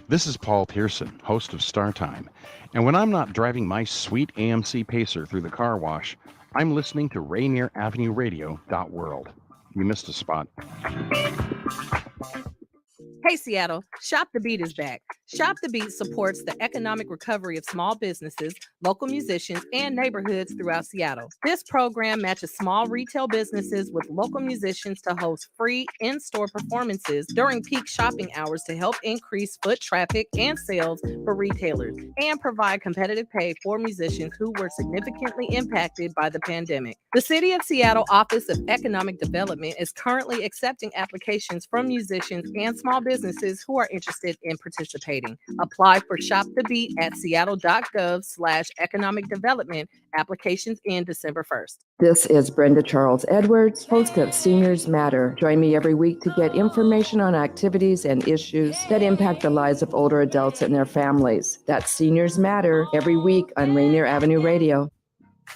This is Paul Pearson, host of Star Time. And when I'm not driving my sweet AMC Pacer through the car wash, I'm listening to Rainier Avenue Radio .world. You missed a spot. Hey, Seattle, Shop the Beat is back. Shop the Beat supports the economic recovery of small businesses, local musicians, and neighborhoods throughout Seattle. This program matches small retail businesses with local musicians to host free in-store performances during peak shopping hours to help increase foot traffic and sales for retailers and provide competitive pay for musicians who were significantly impacted by the pandemic. The City of Seattle Office of Economic Development is currently accepting applications from musicians and small businesses who are interested in participating. Apply for Shop the Beat at seattle.gov/economic development. Applications end December 1st. This is Brenda Charles Edwards, host of Seniors Matter. Join me every week to get information on activities and issues that impact the lives of older adults and their families. That's Seniors Matter every week on Rainier Avenue Radio.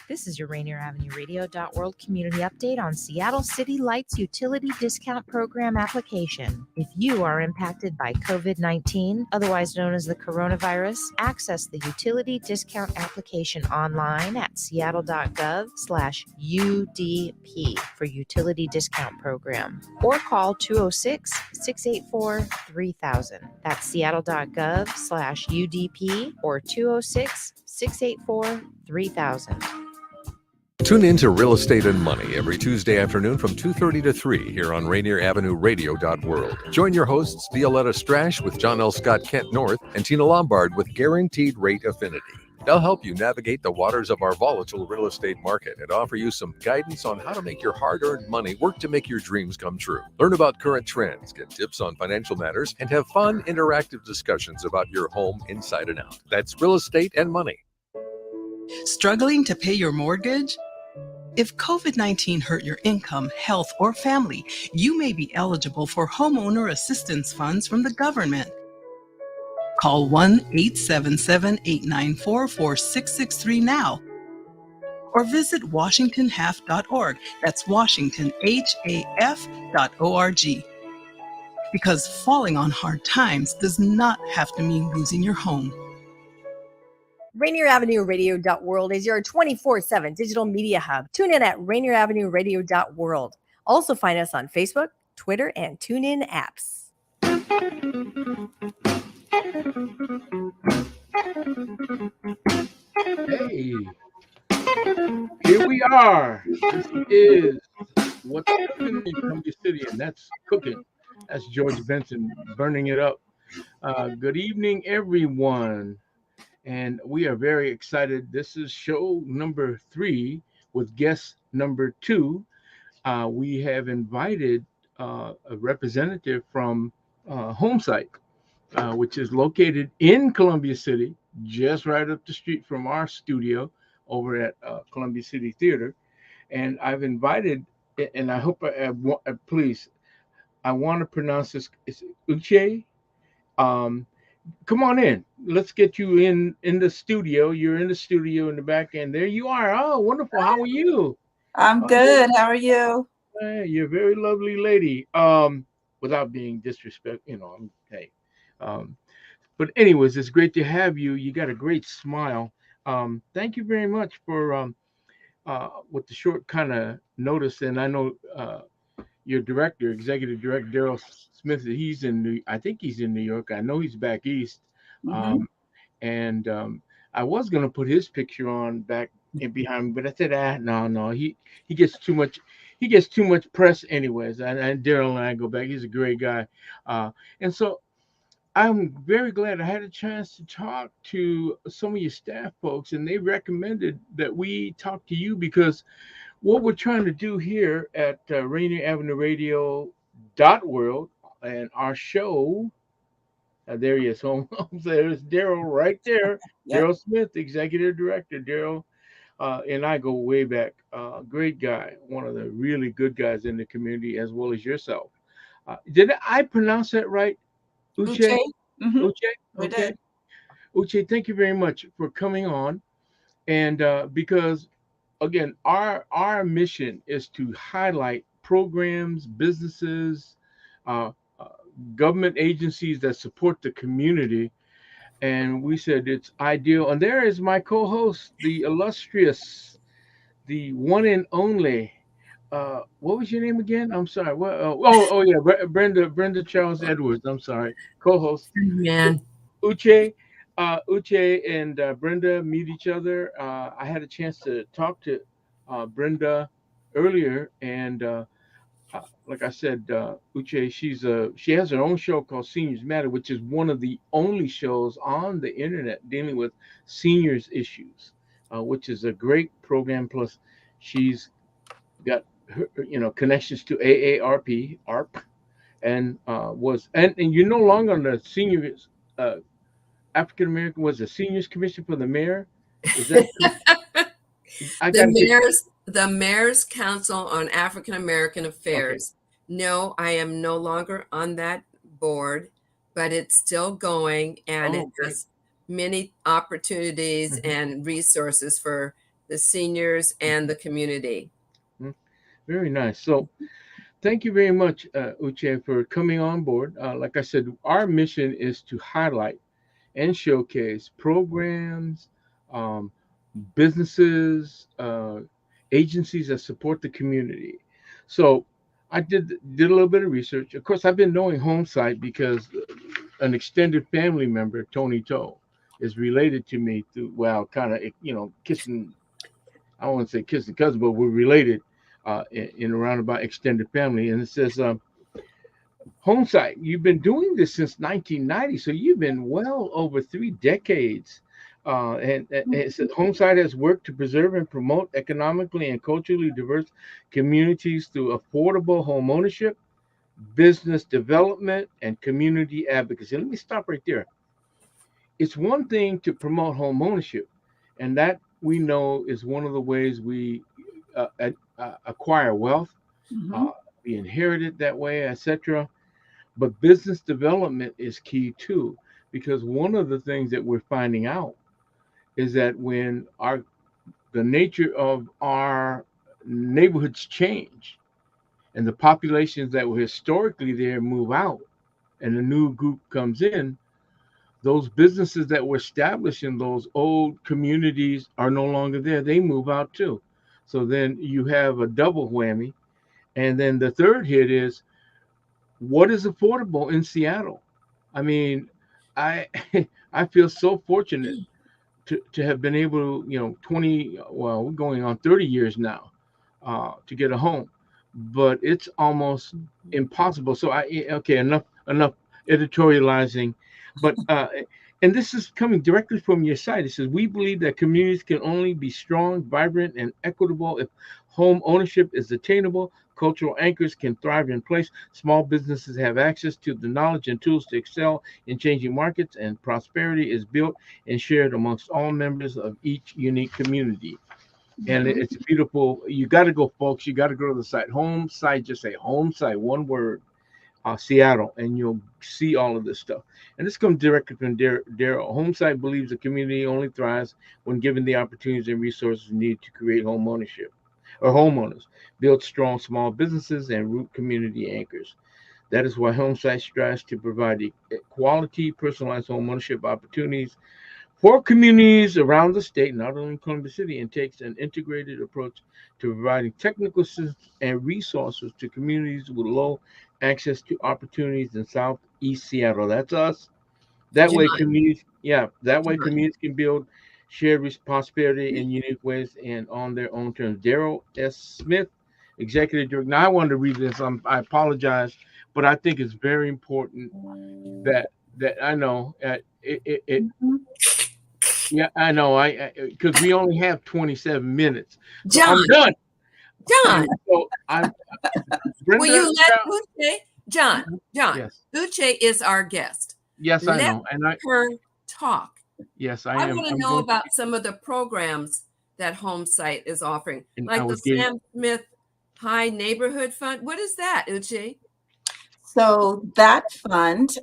This is your Rainier Avenue Radio .world community update on Seattle City Lights Utility Discount Program application. If you are impacted by COVID-19, otherwise known as the coronavirus, access the utility discount application online at seattle.gov/UDP for utility discount program, or call 206-684-3000. That's seattle.gov/UDP or 206-684-3000. Tune in to Real Estate and Money every Tuesday afternoon from 2:30 to 3 here on Rainier Avenue Radio .world. Join your hosts Violetta Strash with John L. Scott Kent North and Tina Lombard with Guaranteed Rate Affinity. They'll help you navigate the waters of our volatile real estate market and offer you some guidance on how to make your hard-earned money work to make your dreams come true. Learn about current trends, get tips on financial matters, and have fun, interactive discussions about your home inside and out. That's Real Estate and Money. Struggling to pay your mortgage? If COVID-19 hurt your income, health, or family, you may be eligible for homeowner assistance funds from the government. Call 1-877-894-4663 now, or visit WashingtonHalf.org. That's WashingtonHAF.org. Because falling on hard times does not have to mean losing your home. Rainier Avenue Radio .world is your 24/7 digital media hub. Tune in at Rainier Avenue Radio .world. Also find us on Facebook, Twitter, and TuneIn apps. Hey, here we are. This is What's Cookin' in Columbia City, and that's Cookin'. That's George Benson burning it up. Good evening, everyone. And we are very excited. This is show number 3 with guest number 2. We have invited a representative from Homesight, which is located in Columbia City, just right up the street from our studio over at Columbia City Theater. And I've invited, and I hope, please, I want to pronounce this, it's Uche. Come on in. Let's get you in the studio. You're in the studio in the back end. There you are. Oh, wonderful. How are you? I'm good. How are you? You're a very lovely lady. Without being disrespectful, hey. But anyways, it's great to have you. You got a great smile. Thank you very much for with the short kind of notice. And I know your director, executive director, Daryl Smith, I think he's in New York. I know he's back east. Mm-hmm. And I was going to put his picture on back in behind, but I said, no, he gets too much press anyways. And Daryl and I go back. He's a great guy. And so I'm very glad I had a chance to talk to some of your staff folks, and they recommended that we talk to you because what we're trying to do here at Rainier Avenue Radio .world and our show, there he is. There's Daryl right there. Yep. Daryl Smith, executive director. Daryl and I go way back. Great guy, one of the really good guys in the community, as well as yourself. Did I pronounce that right? Uche? Mm-hmm. Uche? Okay. Uche, thank you very much for coming on. And because, again, our mission is to highlight programs, businesses, uh, government agencies that support the community. And we said it's ideal. And there is my co-host, the illustrious, the one and only. What was your name again? I'm sorry. What? Yeah, Brenda Charles Edwards. I'm sorry, co-host. Man. Uche, Uche and Brenda meet each other. I had a chance to talk to Brenda earlier, and like I said, Uche, she has her own show called Seniors Matter, which is one of the only shows on the internet dealing with seniors issues, which is a great program. Plus, she's got connections to AARP, ARP, and and you're no longer on the seniors. African American was the Seniors Commission for the Mayor. Is that the Mayor's Council on African American Affairs. Okay. No, I am no longer on that board, but it's still going, and it has many opportunities and resources for the seniors and the community. Very nice. So thank you very much, Uche, for coming on board. Like I said, our mission is to highlight and showcase programs, businesses, agencies that support the community. So I did a little bit of research. Of course, I've been knowing Homesight because an extended family member, Tony Toe, is related to me through, well, kind of, kissing, I won't say kissing cousin, but we're related in a roundabout extended family. And it says, Homesight, you've been doing this since 1990, so you've been well over 3 decades. And it says Homesight has worked to preserve and promote economically and culturally diverse communities through affordable home ownership, business development, and community advocacy. Let me stop right there. It's one thing to promote home ownership, and that we know is one of the ways we acquire wealth. We inherit it that way, etc. But business development is key too, because one of the things that we're finding out is that when the nature of our neighborhoods change and the populations that were historically there move out and a new group comes in, those businesses that were established in those old communities are no longer there. They move out too. So then you have a double whammy. And then the third hit is, what is affordable in Seattle? I mean, I feel so fortunate to have been able to, we're going on 30 years now to get a home, but it's almost impossible. So enough editorializing, but and this is coming directly from your site. It says, we believe that communities can only be strong, vibrant, and equitable if home ownership is attainable. Cultural anchors can thrive in place. Small businesses have access to the knowledge and tools to excel in changing markets, and prosperity is built and shared amongst all members of each unique community. And it's beautiful. You got to go, folks. You got to go to the site. Homesight, just say Homesight, one word, Seattle, and you'll see all of this stuff. And this comes directly from Daryl. Homesight believes the community only thrives when given the opportunities and resources needed to create home ownership or homeowners, build strong small businesses, and root community anchors. That is why Homesight strives to provide quality, personalized home ownership opportunities for communities around the state, not only in Columbus City, and takes an integrated approach to providing technical assistance and resources to communities with low access to opportunities in Southeast Seattle. That's us. That way, communities can build shared prosperity in unique ways and on their own terms. Daryl S. Smith, Executive Director. Now, I wanted to read this. I apologize, but I think it's very important that I know Yeah, I know. Because we only have 27 minutes. So John, I'm done. John. So Brenda, will you let Uche? John. Yes. Uche is our guest. Yes, I know. And her talk. Yes, I am. I want to know about some of the programs that Homesight is offering, like the Sam Smith High Neighborhood Fund. What is that, Uche? So that fund,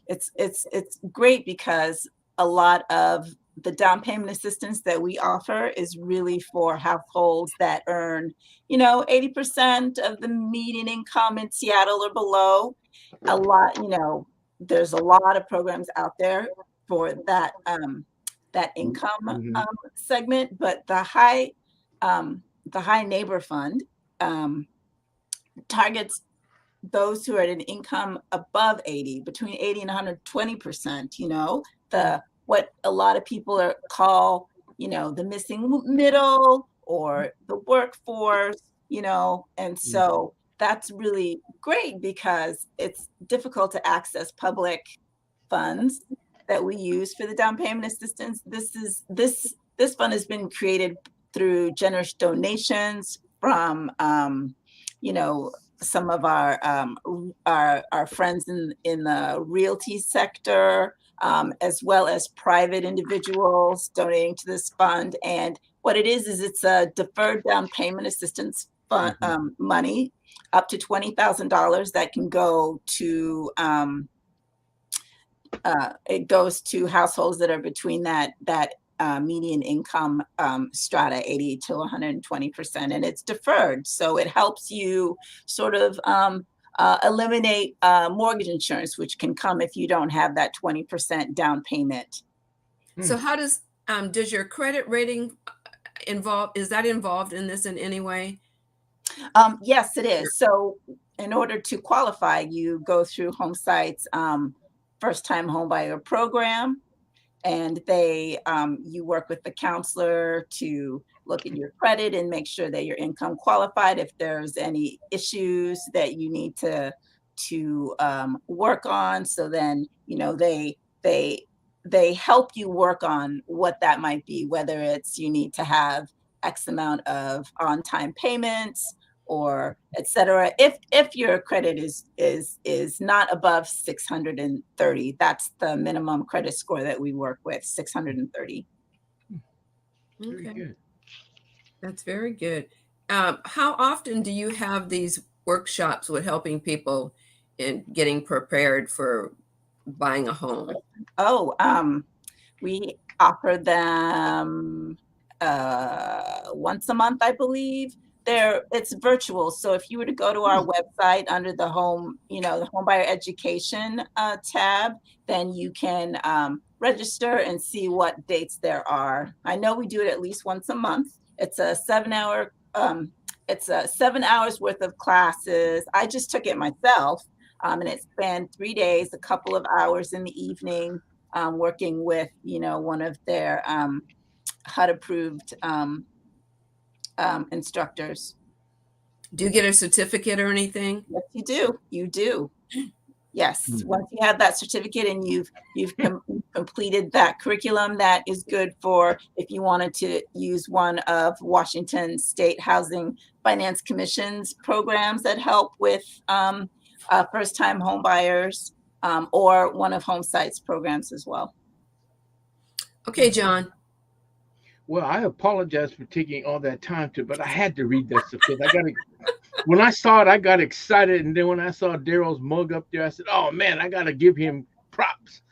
it's great because a lot of the down payment assistance that we offer is really for households that earn, 80% of the median income in Seattle or below. a lot, there's a lot of programs out there for that that income segment, but the high neighbor fund targets those who are at an income above 80, between 80 and 120%, what a lot of people call, the missing middle or the workforce, and so that's really great because it's difficult to access public funds that we use for the down payment assistance. This fund has been created through generous donations from, some of our friends in the realty sector, as well as private individuals donating to this fund. And what it is it's a deferred down payment assistance fund, money up to $20,000 that can go to it goes to households that are between that median income strata, 80 to 120%, and it's deferred. So it helps you sort of eliminate mortgage insurance, which can come if you don't have that 20% down payment. So how does your credit rating is that involved in this in any way? Yes, it is. So in order to qualify, you go through Homesight's first-time homebuyer program, and you work with the counselor to look at your credit and make sure that your income qualified. If there's any issues that you need to work on, so then they help you work on what that might be, whether it's you need to have X amount of on-time payments or et cetera. If your credit is not above 630, that's the minimum credit score that we work with, 630. Okay. Very good. That's very good. How often do you have these workshops with helping people in getting prepared for buying a home? We offer them once a month, I believe. It's virtual. So if you were to go to our website under the the home buyer education tab, then you can register and see what dates there are. I know we do it at least once a month. It's a 7-hour, it's 7 hours worth of classes. I just took it myself, and it spanned 3 days, a couple of hours in the evening, working with, one of their HUD-approved instructors. Do you get a certificate or anything? Yes, you do. You do. Yes. Once you have that certificate and you've completed that curriculum, that is good for if you wanted to use one of Washington State Housing Finance Commission's programs that help with first-time home buyers, or one of Homesight's programs as well. Okay, John. Well, I apologize for taking all that time but I had to read that stuff because when I saw it, I got excited, and then when I saw Daryl's mug up there, I said, "Oh man, I got to give him props."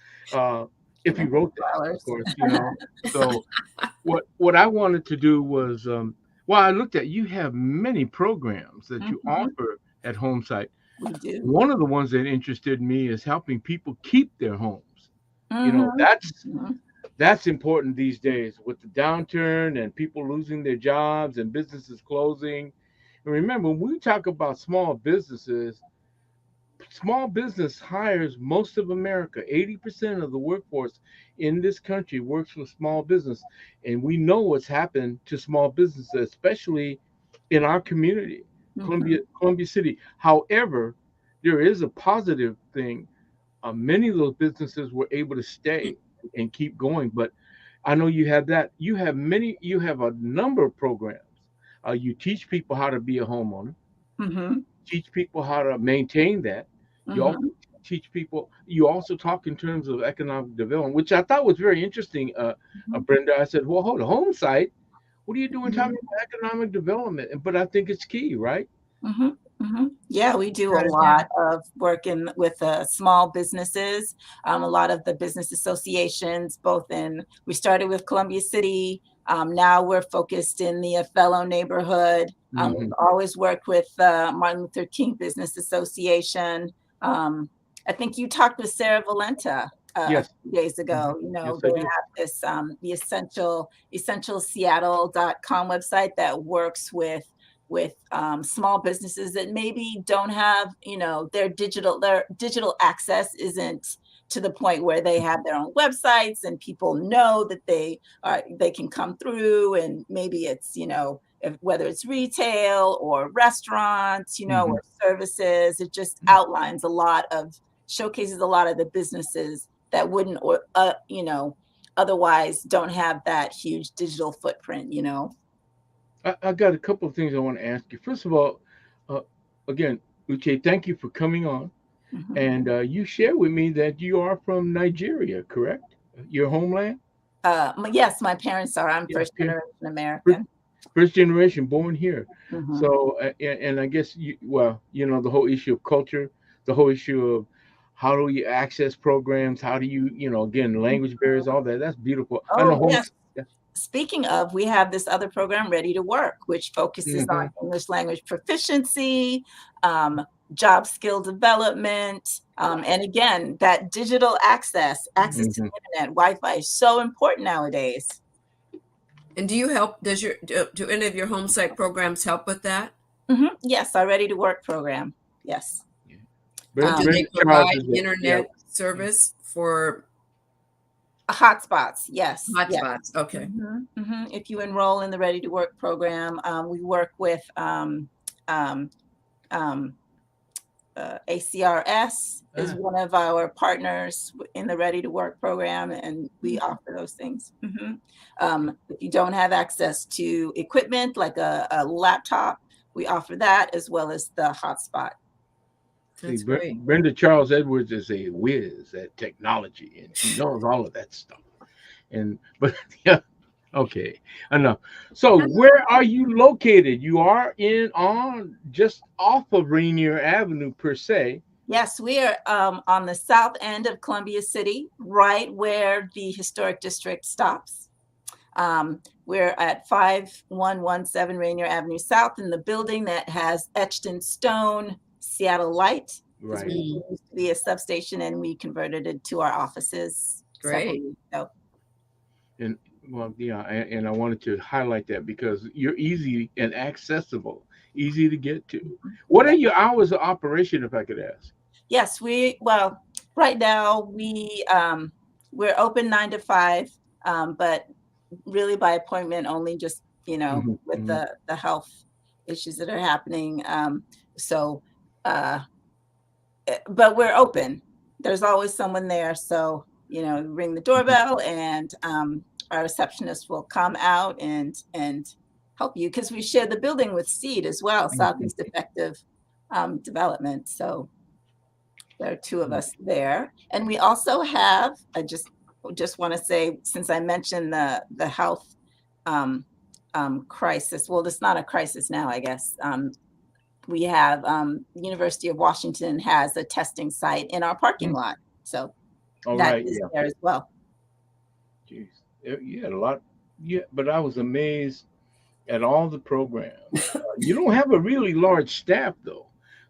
If he wrote that, of course, So what I wanted to do was, I looked at you have many programs that you offer at Homesight. We do. One of the ones that interested me is helping people keep their homes. That's important these days with the downturn and people losing their jobs and businesses closing. And remember, when we talk about small businesses, small business hires most of America. 80% of the workforce in this country works with small business. And we know what's happened to small businesses, especially in our community, Columbia City. However, there is a positive thing. Many of those businesses were able to stay and keep going. But I know you have that. You have a number of programs. You teach people how to be a homeowner, teach people how to maintain that. You also teach people, you also talk in terms of economic development, which I thought was very interesting, Brenda. I said, well, hold on, Homesight, what are you doing talking about economic development? But I think it's key, right? Yeah, we do a lot of working with small businesses, a lot of the business associations, we started with Columbia City. Now we're focused in the Othello neighborhood. We've always worked with Martin Luther King Business Association. I think you talked with Sarah Valenta a Yes. few days ago. You know, Yes, I they did. have this the essentialseattle.com website that works with small businesses that maybe don't have, you know, their digital access isn't to the point where they have their own websites and people know that they can come through, and maybe it's, you know, whether it's retail or restaurants, you know, or services. It just showcases a lot of the businesses that wouldn't, or you know, otherwise don't have that huge digital footprint, you know. I got a couple of things I want to ask you. First of all, uh, again, Uche, thank you for coming on. Mhm. And you shared with me that you are from Nigeria, correct? Your homeland? Yes, my parents are. I'm Yeah, first okay. generation American. First generation, born here. Mhm. So, and I guess well, you know, the whole issue of culture, the whole issue of how do you access programs, how do you, you know, again, language barriers, all that. That's beautiful. I know Oh, home. yes. Speaking of, we have this other program, Ready to Work, which focuses on English language proficiency, job skill development, and again, that digital access to the internet, Wi-Fi is so important nowadays. And do you help? Do any of your home site programs help with that? Yes, our Ready to Work program. Yes. Do they provide internet service for hotspots? Yes. Hotspots. Yes. Okay. If you enroll in the Ready to Work program, we work with ACRS is one of our partners in the Ready to Work program, and we offer those things. If you don't have access to equipment like a laptop, we offer that as well as the hotspot. That's great. Brenda Charles Edwards is a whiz at technology, and she knows all of that stuff. But yeah, okay, enough. So where are you located? You are just off of Rainier Avenue per se. Yes, we are on the south end of Columbia City, right where the historic district stops. We're at 5117 Rainier Avenue South in the building that has etched in stone Seattle Light. Right. We used to be a substation and we converted it to our offices. Great. And well, yeah, and I wanted to highlight that because you're easy and accessible, easy to get to. What are your hours of operation, if I could ask? Yes, right now we're open 9 to 5, but really by appointment only, just, you know, with the health issues that are happening. But we're open. There's always someone there. So, you know, ring the doorbell and our receptionist will come out and help you, because we share the building with SEED as well, Southeast Effective Development. So there are two of us there. And we also have, I just want to say, since I mentioned the health crisis, well, it's not a crisis now, I guess. We have the University of Washington has a testing site in our parking lot. So that is there as well. Jeez. You had a lot. Yeah, but I was amazed at all the programs. You don't have a really large staff, though.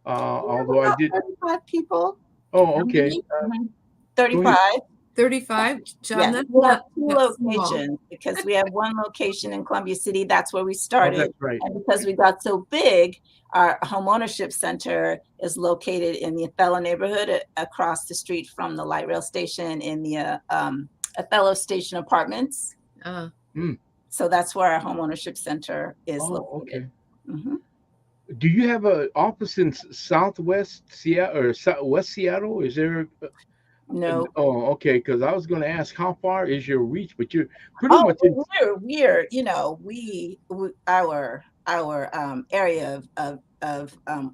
Although I did. 35 people. Oh, okay. 35. 35, John. Yes, we have two locations because we have one location in Columbia City. That's where we started. That's right. And because we got so big, our home ownership center is located in the Othello neighborhood across the street from the light rail station in the Othello Station Apartments. So that's where our home ownership center is located. Okay. Do you have an office in Southwest Seattle or West Seattle? Is there? No. Oh, okay. Because I was going to ask, how far is your reach? But you're pretty much. We're you know, our area of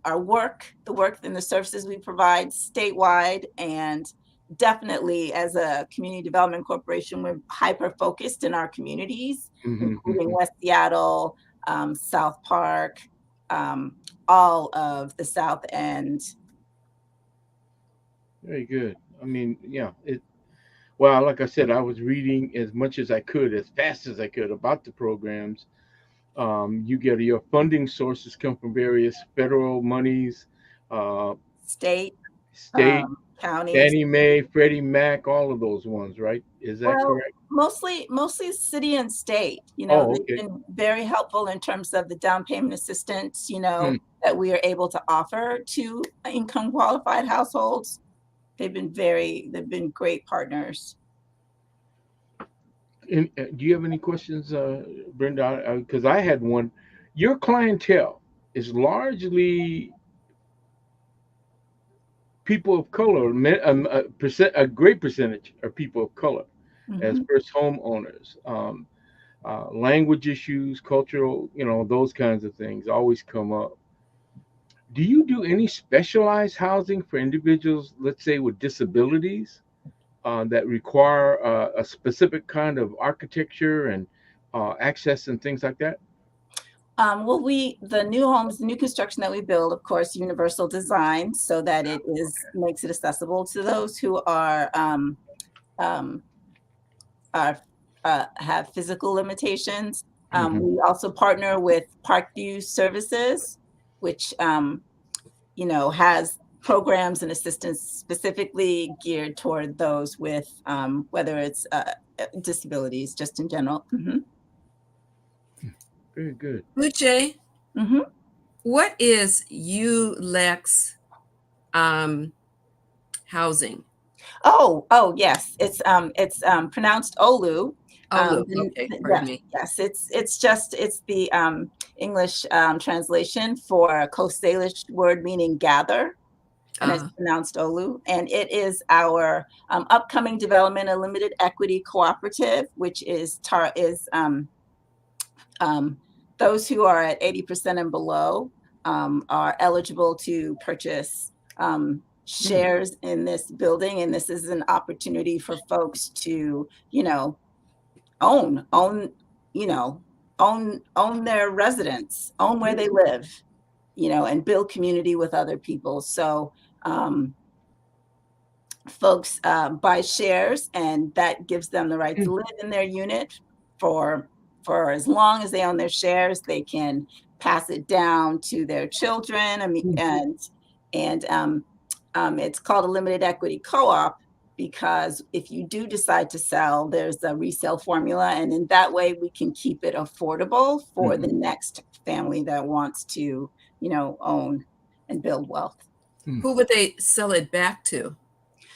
our work, the work and the services we provide statewide, and definitely as a community development corporation, we're hyper focused in our communities, including West Seattle, South Park, all of the South End. Very good. I mean, yeah, well, like I said, I was reading as much as I could, as fast as I could about the programs. You get your funding sources come from various federal monies, state, State, counties. Fannie Mae, Freddie Mac, all of those ones, right? Is that Well, correct? mostly city and state. You know, Oh, they've okay. been very helpful in terms of the down payment assistance, you know, Hmm. that we are able to offer to income qualified households. They've been great partners. And do you have any questions, Brenda? Because I had one. Your clientele is largely people of color. A great percentage are people of color as Mhm. first homeowners. Language issues, cultural, those kinds of things always come up. Do you do any specialized housing for individuals, let's say, with disabilities that require a specific kind of architecture and access and things like that? Well, the new construction that we build, of course, universal design, so that makes it accessible to those who um, are have physical limitations. Mhm. We also partner with Parkview Services, which has programs and assistance specifically geared toward those with whether it's disabilities, just in general. Very good. Uche, hmm what is ULEX housing? Oh yes, it's pronounced Olu. Oh, okay, pardon me. Yes, it's the English translation for a Coast Salish word meaning gather, and it's pronounced Olu. And it is our upcoming development, a limited equity cooperative, which is those who are at 80% and below are eligible to purchase shares in this building, and this is an opportunity for folks to, own their residence, own where they live, and build community with other people. So folks buy shares, and that gives them the right to live in their unit for as long as they own their shares. They can pass it down to their children. And it's called a limited equity co-op because if you do decide to sell, there's a resale formula, and in that way we can keep it affordable for the next family that wants to, own and build wealth. Who would they sell it back to?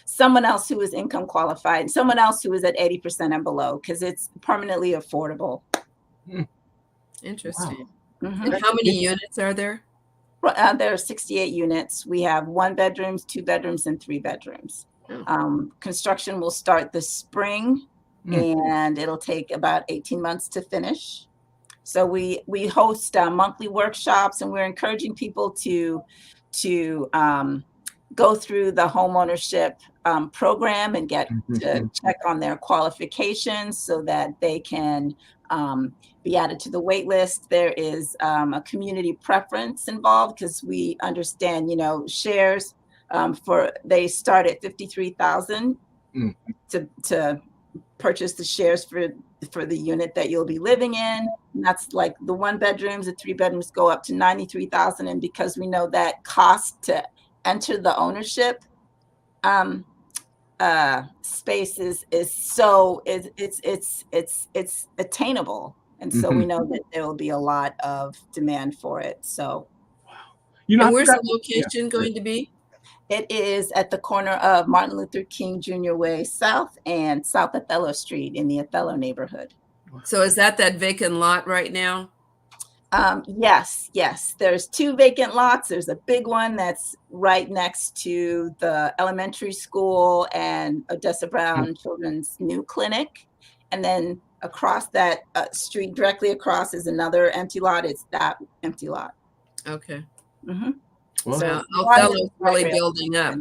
Someone else who is income qualified, someone else who is at 80% and below, because it's permanently affordable. Interesting. Wow. And how many units are there? There are 68 units. We have 1 bedrooms, 2 bedrooms, and 3 bedrooms. Construction will start this spring, and it'll take about 18 months to finish. So we host monthly workshops, and we're encouraging people to go through the homeownership program and get to check on their qualifications so that they can be added to the wait list. There is a community preference involved because we understand, shares they start at $53,000 to purchase the shares for the unit that you'll be living in. And that's like the 1 bedrooms, the 3 bedrooms go up to $93,000. And because we know that cost to enter the ownership space is attainable, and so we know that there will be a lot of demand for it. So, and where's the location going to be? It is at the corner of Martin Luther King Jr. Way South and South Othello Street in the Othello neighborhood. So is that vacant lot right now? Yes. There's 2 vacant lots. There's a big one that's right next to the elementary school and Odessa Brown Children's new clinic. And then across that street, directly across, is another empty lot. It's that empty lot. Okay. Well, so Othello's really building up.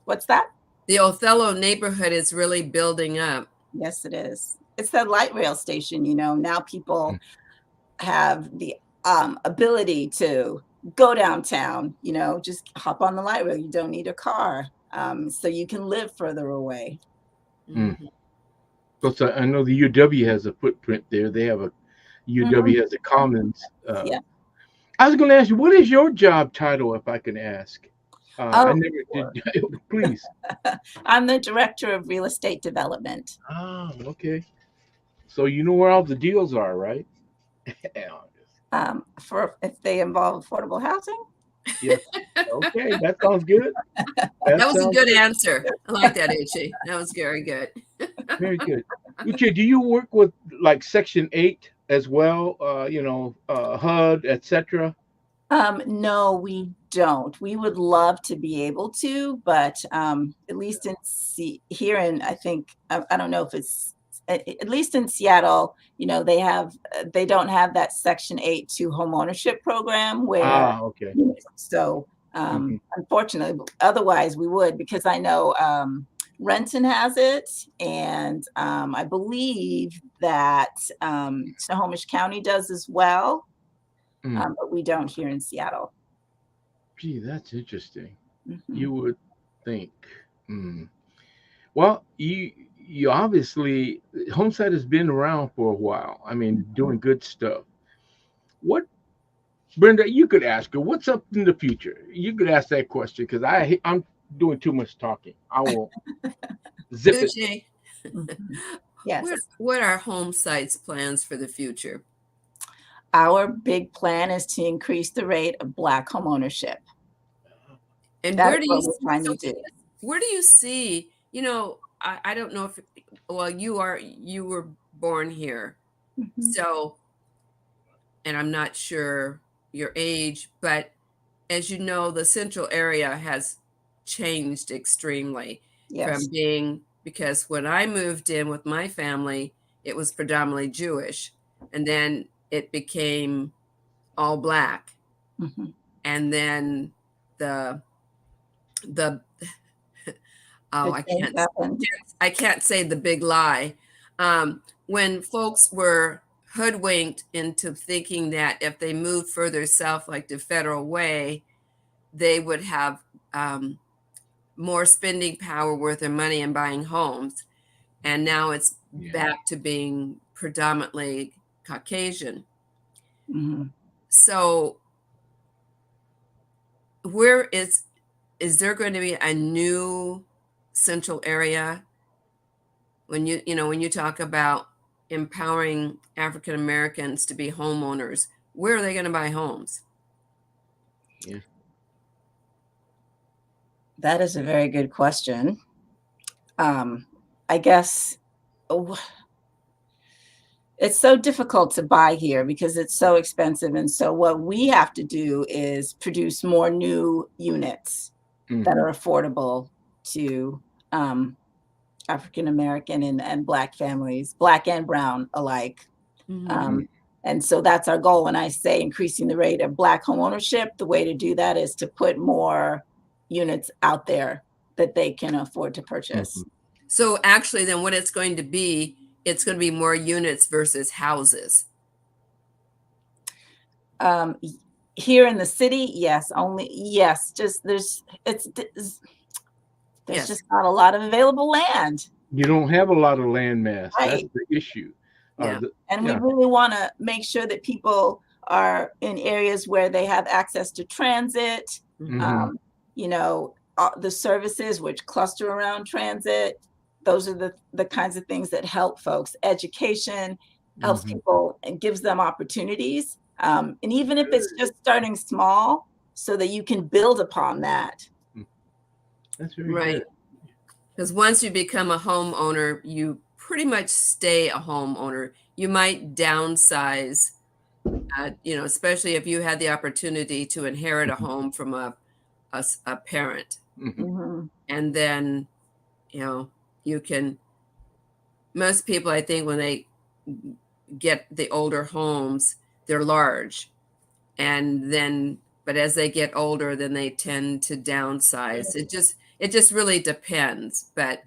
What's that? The Othello neighborhood is really building up. Yes, it is. It's that light rail station. Now people have the ability to go downtown, just hop on the light rail. You don't need a car. So you can live further away. So I know the UW has a footprint there. They have UW has a commons. Yeah. I was going to ask you, what is your job title, if I can ask? I Oh, never did. Please. I'm the director of real estate development. Ah, okay. So you know where all the deals are, right? For if they involve affordable housing. Yes. Okay, that sounds good. That That was a sounds good answer. I like that, Uche. That was very good. very good. Uche, do you work with like Section 8 as well? HUD, etc. No, we don't. We would love to be able to, but at least here in, I think, I don't know if it's at least in Seattle, they don't have that Section 8 to home ownership program where, Ah, okay. so Mhm. unfortunately, otherwise we would, because I know Renton has it, and I believe that Snohomish County does as well. But we don't here in Seattle. Gee, that's interesting. Mhm. You would think. Mm. Well, you obviously Homesight has been around for a while. I mean, doing good stuff. What, Brenda? You could ask her what's up in the future. You could ask that question because I'm doing too much talking. I will zip it. Uche, Mhm. Yes. what are Homesight's plans for the future? Our big plan is to increase the rate of Black home ownership. And That's where do what you we're trying to do. where do you see, I don't know if, well, you were born here. Mhm. So, and I'm not sure your age, but as you know, the central area has changed extremely Yes. from being, because when I moved in with my family, it was predominantly Jewish, and then it became all Black. Mhm. And then the The I change happened. can't say the big lie. When folks were hoodwinked into thinking that if they moved further south, like the Federal Way, they would have more spending power worth their money in buying homes. And now it's Yeah. back to being predominantly Caucasian. Mhm. So where is there going to be a new central area when when you talk about empowering African Americans to be homeowners? Where are they going to buy homes? Yeah. That is a very good question. I guess it's so difficult to buy here because it's so expensive. And so what we have to do is produce more new units that are affordable to African American and Black families, Black and brown alike. And so that's our goal. When I say increasing the rate of Black home ownership, the way to do that is to put more units out there that they can afford to purchase. So actually, then what it's going to be more units versus houses. Here in the city, yes, just there's Yes. just not a lot of available land. You don't have a lot of land mass. That's Right. the issue. Yeah. And yeah. we really want to make sure that people are in areas where they have access to transit, Mhm. The services which cluster around transit. Those are the kinds of things that help folks. Education helps Mhm. people and gives them opportunities. And even if it's just starting small, so that you can build upon that. That's very Right. good. Because once you become a homeowner, you pretty much stay a homeowner. You might downsize, especially if you had the opportunity to inherit a home from a parent. Mhm. And then, you can, most people, I think, when they get the older homes, they're large. And then, but as they get older, then they tend to downsize. It just really depends. But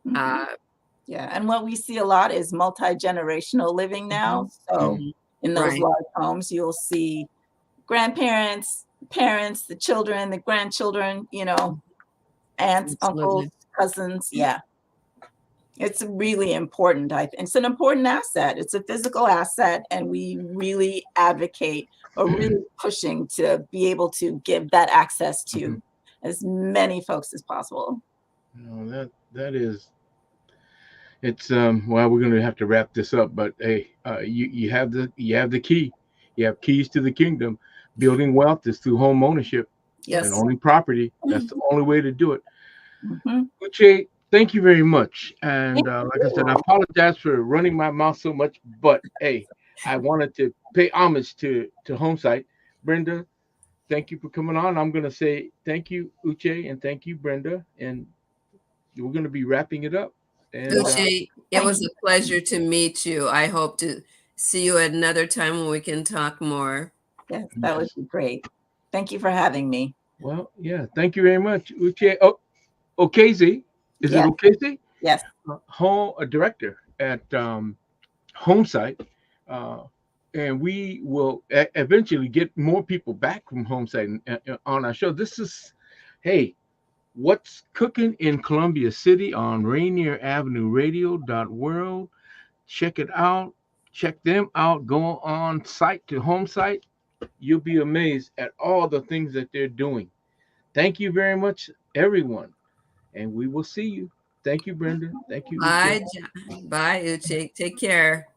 Yeah, and what we see a lot is multi-generational living now. So in those Right. large homes, you'll see grandparents, parents, the children, the grandchildren, aunts, uncles, Absolutely. cousins. Yeah. It's really important. It's an important asset. It's a physical asset, and we really advocate or really pushing to be able to give that access to as many folks as possible. That is, it's well, we're gonna have to wrap this up, but hey, you have the key. You have keys to the kingdom. Building wealth is through home ownership and owning property. That's the only way to do it. Uche, thank you very much. And like I said, I apologize for running my mouth so much, but hey, I wanted to pay homage to Homesight. Brenda, thank you for coming on. I'm gonna say thank you, Uche, and thank you, Brenda, and we're gonna be wrapping it up. And Uche, it was a pleasure to meet you. I hope to see you at another time when we can talk more. Yes, that would be great. Thank you for having me. Well, yeah, thank you very much, Uche. Oh, Okezi, is it Okezi? Yes. A director at Homesight, and we will eventually get more people back from Homesight on our show. This is, hey, what's cooking in Columbia City on Rainier Avenue Radio.world. Check it out. Check them out. Go on site to Homesight. You'll be amazed at all the things that they're doing. Thank you very much, everyone. And we will see you. Thank you, Brenda. Thank you. Bye, Bye, Uche. Take care.